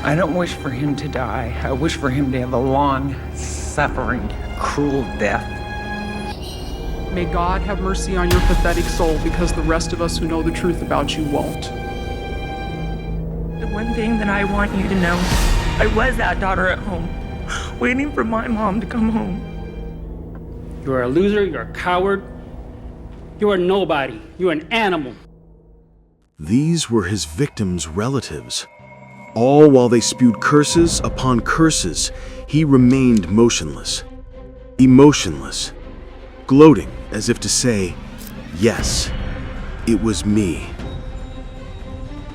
I don't wish for him to die. I wish for him to have a long, suffering, cruel death. May God have mercy on your pathetic soul, because the rest of us who know the truth about you won't. The one thing that I want you to know, I was that daughter at home, waiting for my mom to come home. You're a loser, you're a coward, you're a nobody, you're an animal. These were his victims' relatives. All while they spewed curses upon curses, he remained motionless, emotionless, gloating as if to say, yes, it was me.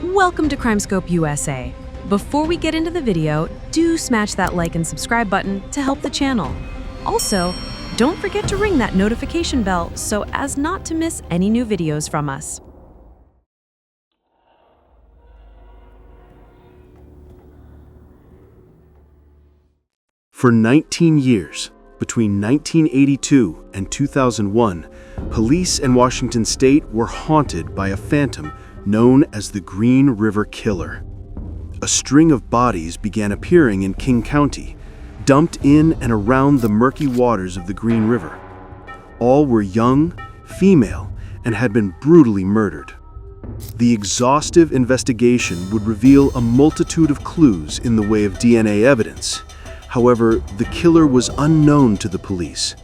Welcome to CrimeScope USA. Before we get into the video, do smash that like and subscribe button to help the channel. Also, don't forget to ring that notification bell so as not to miss any new videos from us. For 19 years, between 1982 and 2001, police in Washington state were haunted by a phantom known as the Green River Killer. A string of bodies began appearing in King County, dumped in and around the murky waters of the Green River. All were young, female, and had been brutally murdered. The exhaustive investigation would reveal a multitude of clues in the way of DNA evidence. However, the killer was unknown to the police.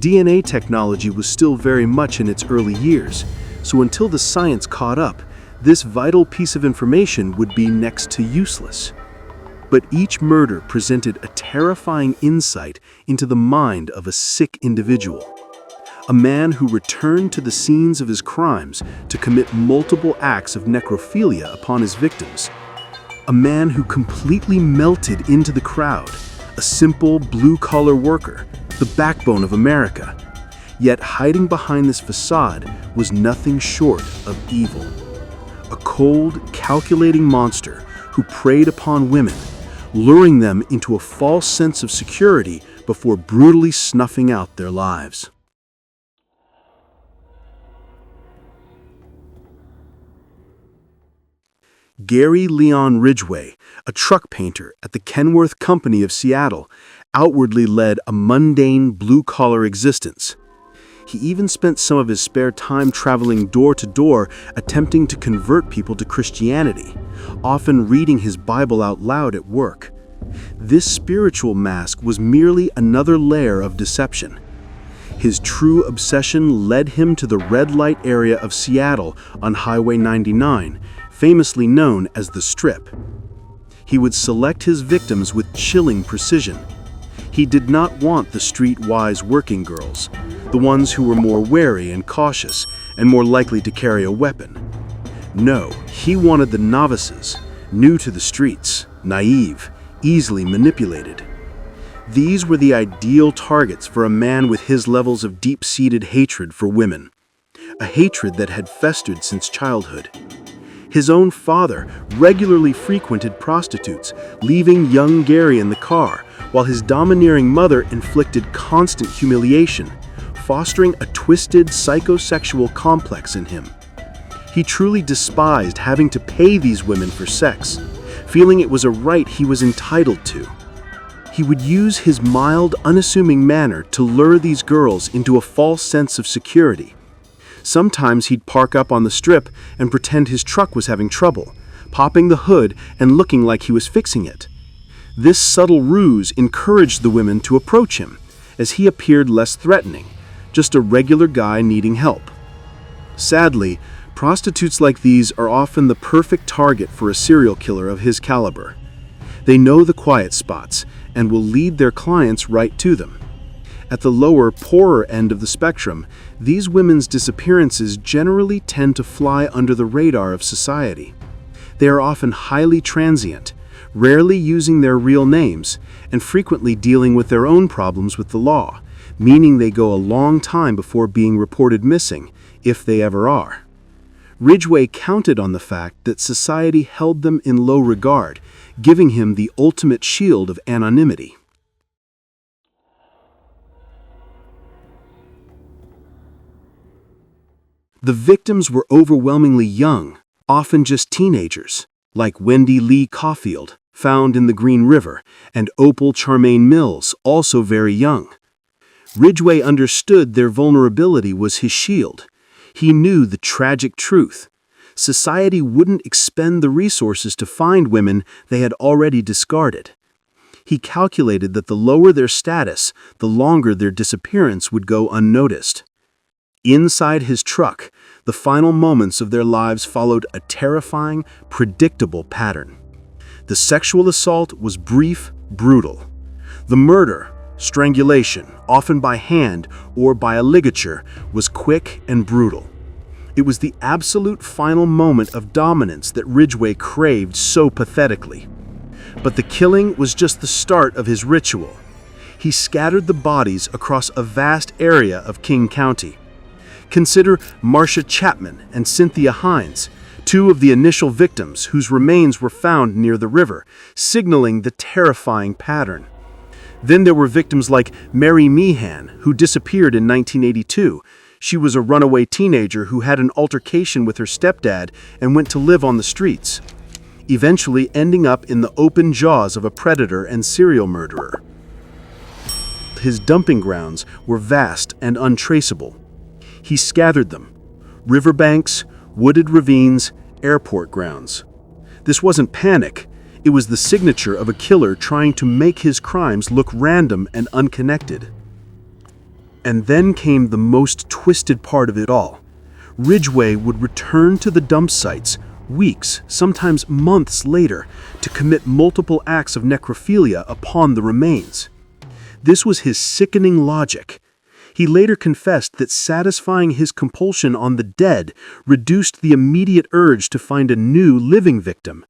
DNA technology was still very much in its early years, so until the science caught up, this vital piece of information would be next to useless. But each murder presented a terrifying insight into the mind of a sick individual. A man who returned to the scenes of his crimes to commit multiple acts of necrophilia upon his victims. A man who completely melted into the crowd, a simple blue-collar worker, the backbone of America. Yet hiding behind this facade was nothing short of evil. A cold, calculating monster who preyed upon women, luring them into a false sense of security before brutally snuffing out their lives. Gary Leon Ridgway, a truck painter at the Kenworth Company of Seattle, outwardly led a mundane, blue-collar existence. He even spent some of his spare time traveling door to door, attempting to convert people to Christianity, often reading his Bible out loud at work. This spiritual mask was merely another layer of deception. His true obsession led him to the red light area of Seattle on Highway 99, famously known as the Strip. He would select his victims with chilling precision. He did not want the streetwise working girls, the ones who were more wary and cautious and more likely to carry a weapon. No, he wanted the novices, new to the streets, naive, easily manipulated. These were the ideal targets for a man with his levels of deep-seated hatred for women, a hatred that had festered since childhood. His own father regularly frequented prostitutes, leaving young Gary in the car, while his domineering mother inflicted constant humiliation, fostering a twisted psychosexual complex in him. He truly despised having to pay these women for sex, feeling it was a right he was entitled to. He would use his mild, unassuming manner to lure these girls into a false sense of security. Sometimes he'd park up on the Strip and pretend his truck was having trouble, popping the hood and looking like he was fixing it. This subtle ruse encouraged the women to approach him, as he appeared less threatening, just a regular guy needing help. Sadly, prostitutes like these are often the perfect target for a serial killer of his caliber. They know the quiet spots and will lead their clients right to them. At the lower, poorer end of the spectrum, these women's disappearances generally tend to fly under the radar of society. They are often highly transient, rarely using their real names, and frequently dealing with their own problems with the law, meaning they go a long time before being reported missing, if they ever are. Ridgway counted on the fact that society held them in low regard, giving him the ultimate shield of anonymity. The victims were overwhelmingly young, often just teenagers, like Wendy Lee Caulfield, found in the Green River, and Opal Charmaine Mills, also very young. Ridgway understood their vulnerability was his shield. He knew the tragic truth. Society wouldn't expend the resources to find women they had already discarded. He calculated that the lower their status, the longer their disappearance would go unnoticed. Inside his truck, the final moments of their lives followed a terrifying, predictable pattern. The sexual assault was brief, brutal. The murder, strangulation, often by hand or by a ligature, was quick and brutal. It was the absolute final moment of dominance that Ridgway craved so pathetically. But the killing was just the start of his ritual. He scattered the bodies across a vast area of King County. Consider Marcia Chapman and Cynthia Hines, two of the initial victims whose remains were found near the river, signaling the terrifying pattern. Then there were victims like Mary Meehan, who disappeared in 1982. She was a runaway teenager who had an altercation with her stepdad and went to live on the streets, eventually ending up in the open jaws of a predator and serial murderer. His dumping grounds were vast and untraceable. He scattered them: riverbanks, wooded ravines, airport grounds. This wasn't panic. It was the signature of a killer trying to make his crimes look random and unconnected. And then came the most twisted part of it all. Ridgway would return to the dump sites weeks, sometimes months later, to commit multiple acts of necrophilia upon the remains. This was his sickening logic. He later confessed that satisfying his compulsion on the dead reduced the immediate urge to find a new living victim,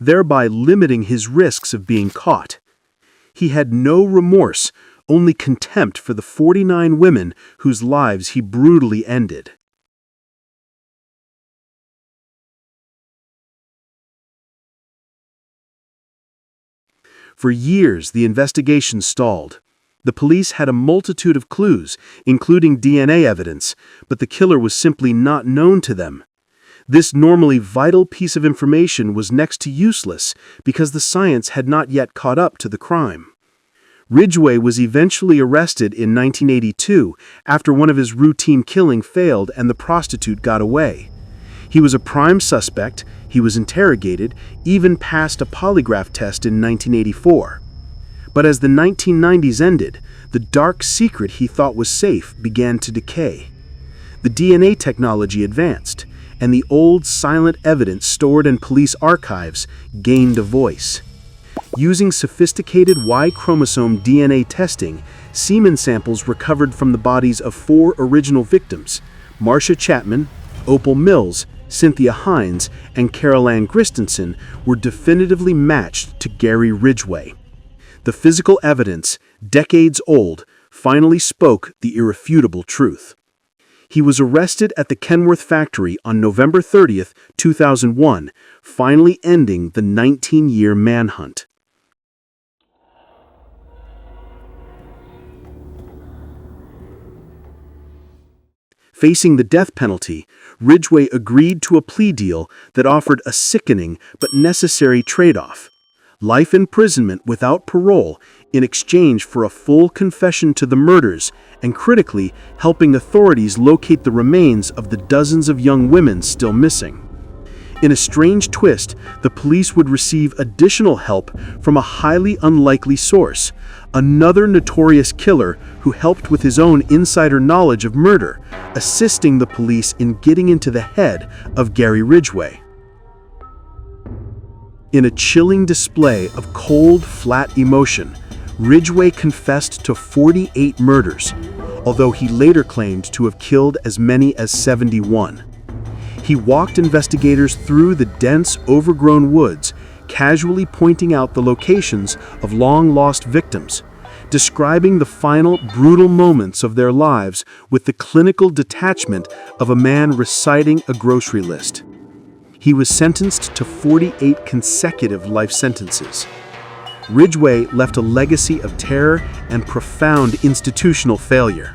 thereby limiting his risks of being caught. He had no remorse, only contempt for the 49 women whose lives he brutally ended. For years, the investigation stalled. The police had a multitude of clues, including DNA evidence, but the killer was simply not known to them. This normally vital piece of information was next to useless because the science had not yet caught up to the crime. Ridgway was eventually arrested in 1982 after one of his routine killing failed and the prostitute got away. He was a prime suspect, he was interrogated, even passed a polygraph test in 1984. But as the 1990s ended, the dark secret he thought was safe began to decay. The DNA technology advanced, and the old silent evidence stored in police archives gained a voice. Using sophisticated Y chromosome DNA testing, semen samples recovered from the bodies of 4 original victims, Marcia Chapman, Opal Mills, Cynthia Hines, and Carol Ann Christensen, were definitively matched to Gary Ridgway. The physical evidence, decades old, finally spoke the irrefutable truth. He was arrested at the Kenworth factory on November 30th, 2001, finally ending the 19-year manhunt. Facing the death penalty, Ridgway agreed to a plea deal that offered a sickening but necessary trade-off: life imprisonment without parole in exchange for a full confession to the murders and, critically, helping authorities locate the remains of the dozens of young women still missing. In a strange twist, the police would receive additional help from a highly unlikely source, another notorious killer who helped with his own insider knowledge of murder, assisting the police in getting into the head of Gary Ridgway. In a chilling display of cold, flat emotion, Ridgway confessed to 48 murders, although he later claimed to have killed as many as 71. He walked investigators through the dense, overgrown woods, casually pointing out the locations of long-lost victims, describing the final, brutal moments of their lives with the clinical detachment of a man reciting a grocery list. He was sentenced to 48 consecutive life sentences. Ridgway left a legacy of terror and profound institutional failure.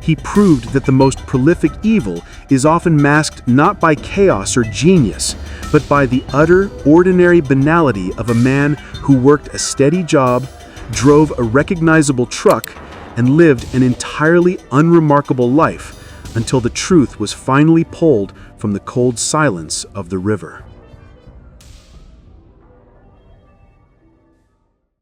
He proved that the most prolific evil is often masked not by chaos or genius, but by the utter, ordinary banality of a man who worked a steady job, drove a recognizable truck, and lived an entirely unremarkable life until the truth was finally pulled from the cold silence of the river.